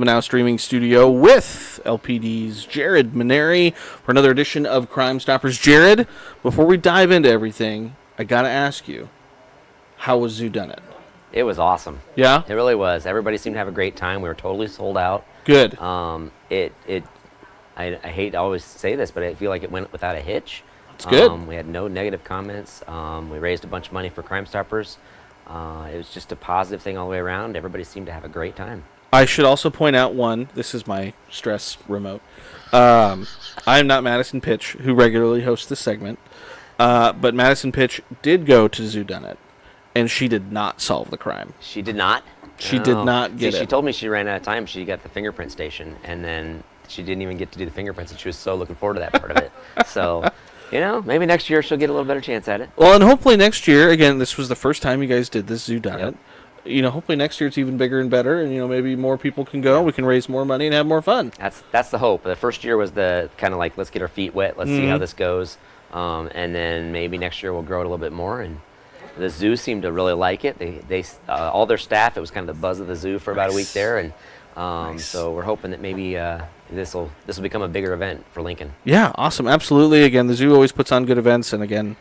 I'm now streaming studio with LPD's Jared Minary for another edition of Crime Stoppers. Jared, before we dive into everything, I gotta ask you, how was Whodunit? It was awesome. Yeah? It really was. Everybody seemed to have a great time. We were totally sold out. Good. I hate to always say this, but I feel like it went without a hitch. It's good. We had no negative comments. We raised a bunch of money for Crime Stoppers. It was just a positive thing all the way around. Everybody seemed to have a great time. I should also point out this is my stress remote. I am not Madison Pitch, who regularly hosts this segment, but Madison Pitch did go to Whodunit, and she did not solve the crime. She did not? She did not get it. She told me she ran out of time. She got the fingerprint station, and then she didn't even get to do the fingerprints, and she was so looking forward to that part of it. So, maybe next year she'll get a little better chance at it. Well, and hopefully next year, again, this was the first time you guys did this Whodunit. Yep. Hopefully next year it's even bigger and better, and maybe more people can go. We can raise more money and have more fun. That's the hope. The first year was the kind of like, let's get our feet wet, let's see how this goes, and then maybe next year we'll grow it a little bit more. And the zoo seemed to really like it. They all their staff. It was kind of the buzz of the zoo for about a week there, and so we're hoping that maybe this will become a bigger event for Lincoln. Yeah, awesome, absolutely. Again, the zoo always puts on good events, and again,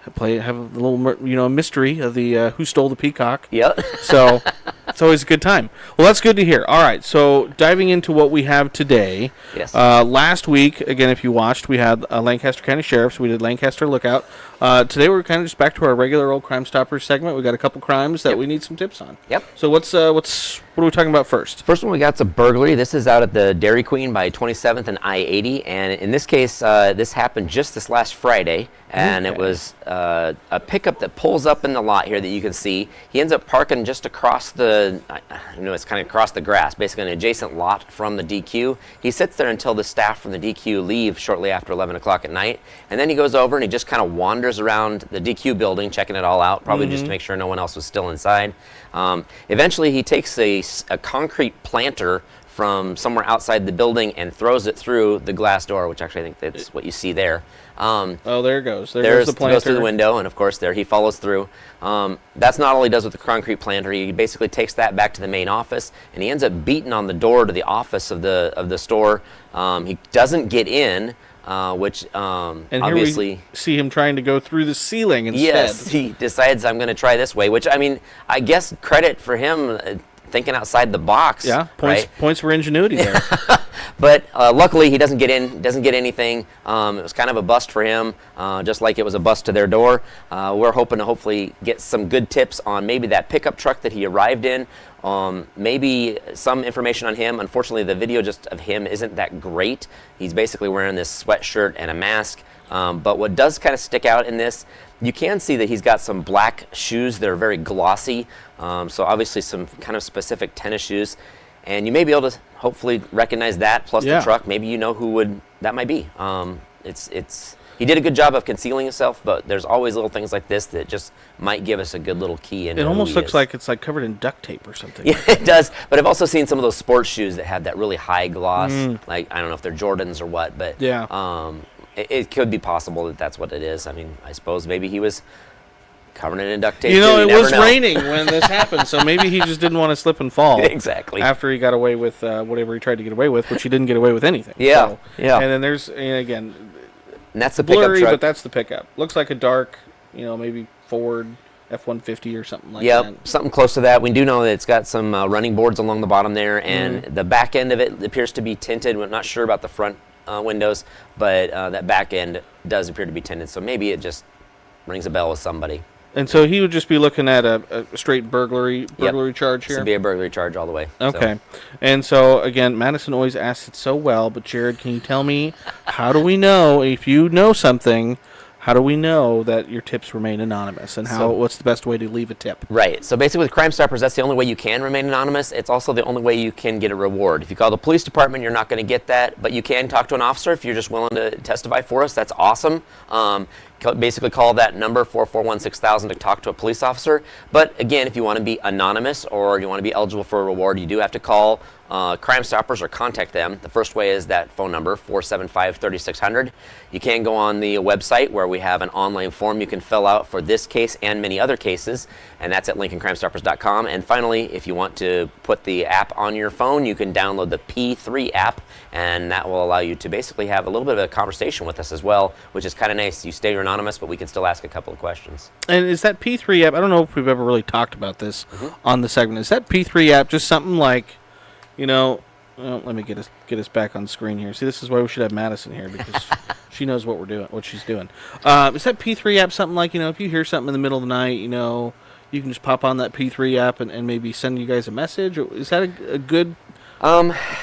have a little mystery of the who stole the peacock. Yep. So it's always a good time. Well, that's good to hear. All right, so diving into what we have today. Yes. Last week, again, if you watched, we had Lancaster County Sheriffs. We did Lancaster Lookout. Today we're kind of just back to our regular old Crime Stoppers segment. We got a couple crimes that we need some tips on. Yep. So what are we talking about first? First one we got is a burglary. This is out at the Dairy Queen by 27th and I-80, and in this case, this happened just this last Friday, and it was a pickup that pulls up in the lot here that you can see. He ends up parking just across it's kind of across the grass, basically an adjacent lot from the DQ. He sits there until the staff from the DQ leave shortly after 11 o'clock at night, and then he goes over and he just kind of wanders around the DQ building, checking it all out, probably just to make sure no one else was still inside. Eventually, he takes a concrete planter from somewhere outside the building and throws it through the glass door, which actually I think that's what you see there. There it goes. There goes the planter. Goes through the window, and of course there he follows through. That's not all he does with the concrete planter. He basically takes that back to the main office, and he ends up beating on the door to the office of the store. He doesn't get in. Which and obviously here we see him trying to go through the ceiling instead. Yes, he decides I'm going to try this way, which I guess credit for him thinking outside the box. Yeah, right? Points for ingenuity there. But luckily he doesn't get in, doesn't get anything. It was kind of a bust for him, just like it was a bust to their door. We're hoping to hopefully get some good tips on maybe that pickup truck that he arrived in. Maybe some information on him. Unfortunately, the video just of him isn't that great. He's basically wearing this sweatshirt and a mask. But what does kind of stick out in this, you can see that he's got some black shoes that are very glossy. So obviously some kind of specific tennis shoes. And you may be able to hopefully recognize that, plus the truck. Maybe you know who that might be. He did a good job of concealing himself, but there's always little things like this that just might give us a good little key into It almost who he looks is. like it's like covered in duct tape or something. Yeah, it does. But I've also seen some of those sports shoes that have that really high gloss. Like, I don't know if they're Jordans or what, but it could be possible that that's what it is. I suppose maybe he was covering it in duct tape. It was raining when this happened, so maybe he just didn't want to slip and fall. Exactly. After he got away with whatever he tried to get away with, which he didn't get away with anything. Yeah, so, yeah. And then there's, again, and that's the blurry, pickup truck. but that's the pickup. Looks like a dark, maybe Ford F-150 or something like that. Yep, something close to that. We do know that it's got some running boards along the bottom there, and the back end of it appears to be tinted. We're not sure about the front windows, but that back end does appear to be tinted, so maybe it just rings a bell with somebody. And so he would just be looking at a straight burglary charge here? This would be a burglary charge all the way. Okay. And so, again, Madison always asks it so well, but Jared, can you tell me, how do we know, if you know something, how do we know that your tips remain anonymous, and what's the best way to leave a tip? Right. So basically with Crime Stoppers, that's the only way you can remain anonymous. It's also the only way you can get a reward. If you call the police department, you're not going to get that, but you can talk to an officer if you're just willing to testify for us. That's awesome. Basically call that number 441-6000 to talk to a police officer. But again, if you want to be anonymous or you want to be eligible for a reward, you do have to call Crime Stoppers or contact them. The first way is that phone number, 475-3600. You can go on the website where we have an online form you can fill out for this case and many other cases, and that's at LincolnCrimeStoppers.com. And finally, if you want to put the app on your phone, you can download the P3 app, and that will allow you to basically have a little bit of a conversation with us as well, which is kind of nice. You stay anonymous, but we can still ask a couple of questions. And is that P3 app, I don't know if we've ever really talked about this on the segment, is that P3 app just something like, well, let me get us back on screen here. See, this is why we should have Madison here, because she knows what she's doing. Is that P3 app something like, if you hear something in the middle of the night, you can just pop on that P3 app and maybe send you guys a message? Or is that a good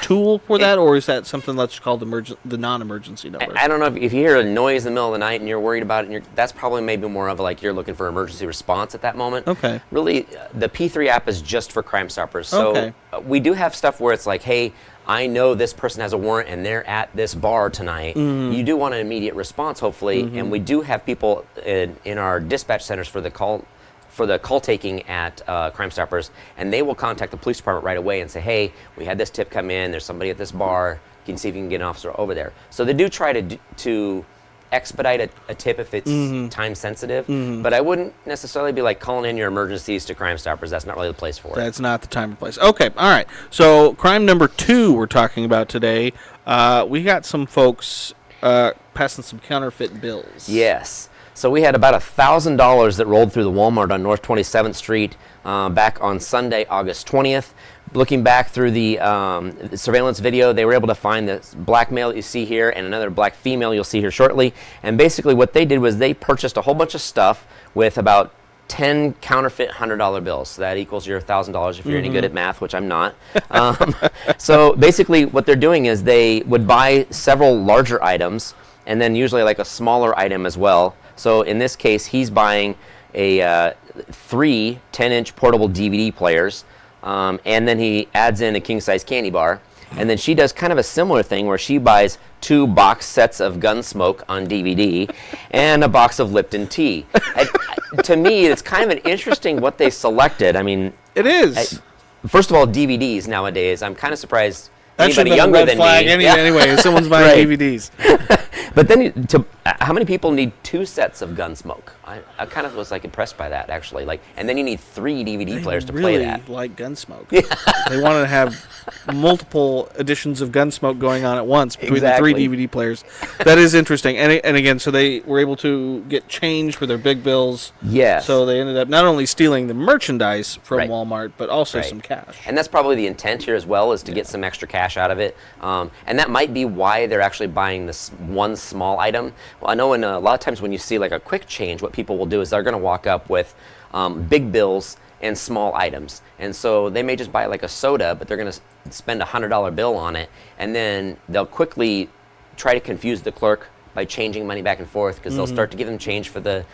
tool for that, or is that something that's called the non-emergency number? I don't know if you hear a noise in the middle of the night and you're worried about it, that's probably maybe more of like you're looking for emergency response at that moment. Okay. Really, the P3 app is just for Crime Stoppers. So we do have stuff where it's like, hey, I know this person has a warrant and they're at this bar tonight. You do want an immediate response, hopefully, and we do have people in our dispatch centers for the call taking at Crime Stoppers, and they will contact the police department right away and say, hey, we had this tip come in, there's somebody at this bar, you can see if you can get an officer over there. So they do try to expedite a tip if it's time sensitive, but I wouldn't necessarily be like calling in your emergencies to Crime Stoppers. That's not really the place for it. That's not the time or place. Okay, all right. So crime number 2 we're talking about today, we got some folks passing some counterfeit bills. Yes. So we had about $1,000 that rolled through the Walmart on North 27th Street back on Sunday, August 20th. Looking back through the surveillance video, they were able to find this black male that you see here and another black female you'll see here shortly. And basically what they did was they purchased a whole bunch of stuff with about 10 counterfeit $100 bills. So that equals your $1,000 if you're any good at math, which I'm not. So basically what they're doing is they would buy several larger items and then usually like a smaller item as well. So in this case, he's buying a 3 10-inch portable DVD players, and then he adds in a king-size candy bar. And then she does kind of a similar thing where she buys 2 box sets of Gunsmoke on DVD and a box of Lipton tea. To me, it's kind of an interesting what they selected. I mean, it is. First of all, DVDs nowadays, I'm kind of surprised. That should have been a red flag anyway. Someone's buying DVDs. But then, how many people need 2 sets of Gunsmoke? I kind of was like impressed by that actually. Like, and then you need 3 DVD players to play that. They like Gunsmoke. They wanted to have multiple editions of Gunsmoke going on at once between the 3 DVD players. That is interesting. And again, so they were able to get change for their big bills. Yes. So they ended up not only stealing the merchandise from Walmart, but also some cash. And that's probably the intent here as well, is to get some extra cash out of it. And that might be why they're actually buying this one small item. Well, I know a lot of times when you see like a quick change, what people will do is they're going to walk up with big bills and small items. And so they may just buy like a soda, but they're going to spend a $100 bill on it. And then they'll quickly try to confuse the clerk by changing money back and forth, because they'll start to give them change for the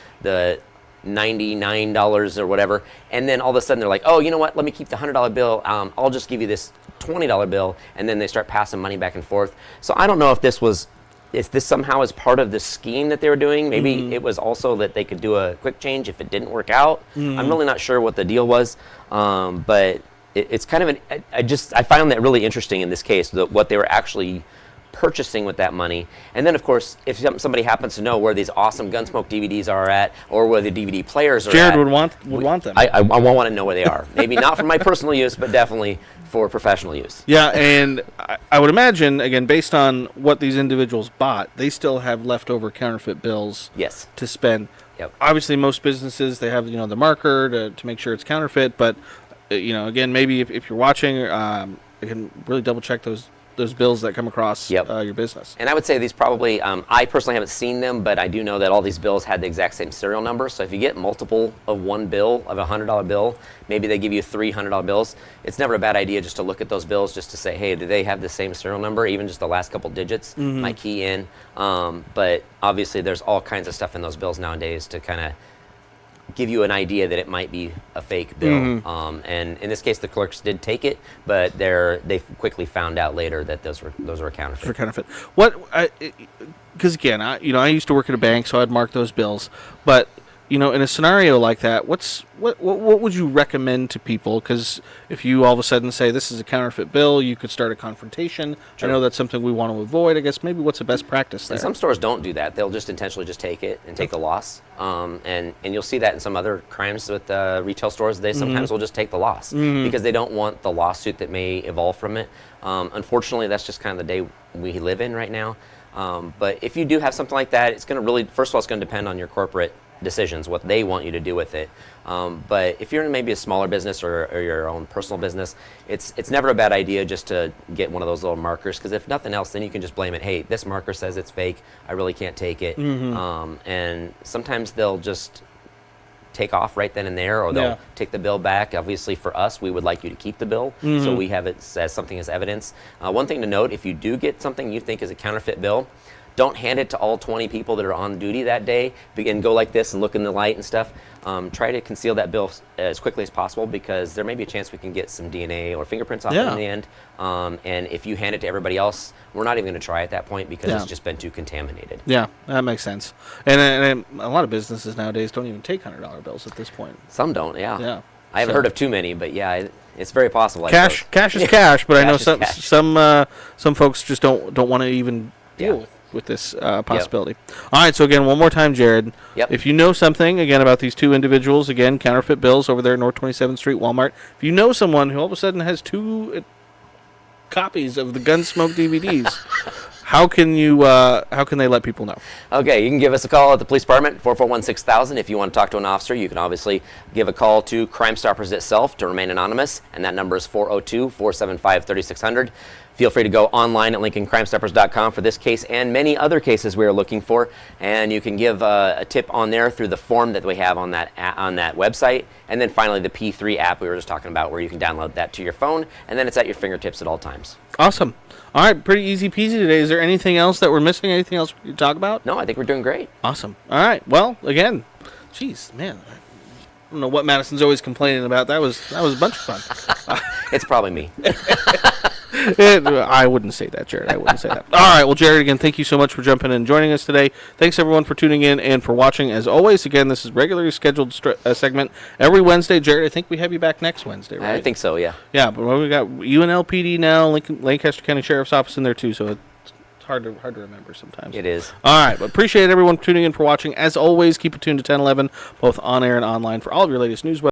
$99 or whatever. And then all of a sudden they're like, oh, you know what? Let me keep the $100 bill. I'll just give you this $20 bill. And then they start passing money back and forth. So I don't know if this somehow is part of the scheme that they were doing. Maybe it was also that they could do a quick change if it didn't work out. I'm really not sure what the deal was, but it's kind of I found that really interesting in this case, what they were actually purchasing with that money. And then of course, if somebody happens to know where these awesome Gunsmoke DVDs are at, or where the DVD players are Jared would want them. I want to know where they are. Maybe not for my personal use, but definitely for professional use. Yeah, and I would imagine, again, based on what these individuals bought, they still have leftover counterfeit bills to spend. Yep. Obviously, most businesses, they have the marker to make sure it's counterfeit, but again, maybe if you're watching, you can really double check those bills that come across your business. And I would say these probably, I personally haven't seen them, but I do know that all these bills had the exact same serial number. So if you get multiple of one bill, of a $100 bill, maybe they give you 3 $100 bills. It's never a bad idea just to look at those bills just to say, hey, do they have the same serial number? Even just the last couple digits might key in. But obviously there's all kinds of stuff in those bills nowadays to kind of give you an idea that it might be a fake bill. And in this case, the clerks did take it, but they quickly found out later that those were counterfeit. For counterfeit. Because again, I used to work at a bank, so I'd mark those bills. But in a scenario like that, what would you recommend to people? Because if you all of a sudden say this is a counterfeit bill, you could start a confrontation. Sure. I know that's something we want to avoid. I guess maybe what's the best practice there? And some stores don't do that. They'll just intentionally just take it and take the loss. And you'll see that in some other crimes with retail stores. They sometimes will just take the loss because they don't want the lawsuit that may evolve from it. Unfortunately, that's just kind of the day we live in right now. But if you do have something like that, it's going to really, first of all, it's going to depend on your corporate decisions, what they want you to do with it. But if you're in maybe a smaller business or your own personal business, it's never a bad idea just to get one of those little markers, because if nothing else, then you can just blame it. Hey, this marker says it's fake. I really can't take it. And sometimes they'll just take off right then and there, or they'll take the bill back. Obviously, for us, we would like you to keep the bill, so we have it as something as evidence. One thing to note, if you do get something you think is a counterfeit bill, don't hand it to all 20 people that are on duty that day and go like this and look in the light and stuff. Try to conceal that bill as quickly as possible, because there may be a chance we can get some DNA or fingerprints off it in the end. And if you hand it to everybody else, we're not even going to try at that point, because it's just been too contaminated. Yeah, that makes sense. And a lot of businesses nowadays don't even take $100 bills at this point. Some don't, yeah. I haven't heard of too many, but yeah, it's very possible. Cash is cash, but I know some folks just don't want to even deal with this possibility. All right, so again, one more time, Jared. If you know something, again, about these two individuals, again, counterfeit bills over there at North 27th Street, Walmart. If you know someone who all of a sudden has 2 copies of the Gunsmoke DVDs, how can they let people know? Okay, you can give us a call at the police department, 441-6000. If you want to talk to an officer, you can obviously give a call to Crime Stoppers itself to remain anonymous, and that number is 402-475-3600. Feel free to go online at LincolnCrimeStoppers.com for this case and many other cases we are looking for, and you can give a tip on there through the form that we have on that website. And then finally, the P3 app we were just talking about, where you can download that to your phone, and then it's at your fingertips at all times. Awesome. All right, pretty easy peasy today. Is there anything else that we're missing? Anything else we can talk about? No, I think we're doing great. Awesome. All right. Well, again, geez, man, I don't know what Madison's always complaining about. That was a bunch of fun. It's probably me. I wouldn't say that, Jared. I wouldn't say that. All right. Well, Jared, again, thank you so much for jumping in and joining us today. Thanks, everyone, for tuning in and for watching. As always, again, this is regularly scheduled segment every Wednesday. Jared, I think we have you back next Wednesday, right? I think so, yeah. Yeah, but we got UNLPD now, Lancaster County Sheriff's Office in there, too, so it's hard to remember sometimes. It is. All right. But appreciate everyone for tuning in, for watching. As always, keep it tuned to 1011, both on air and online, for all of your latest news.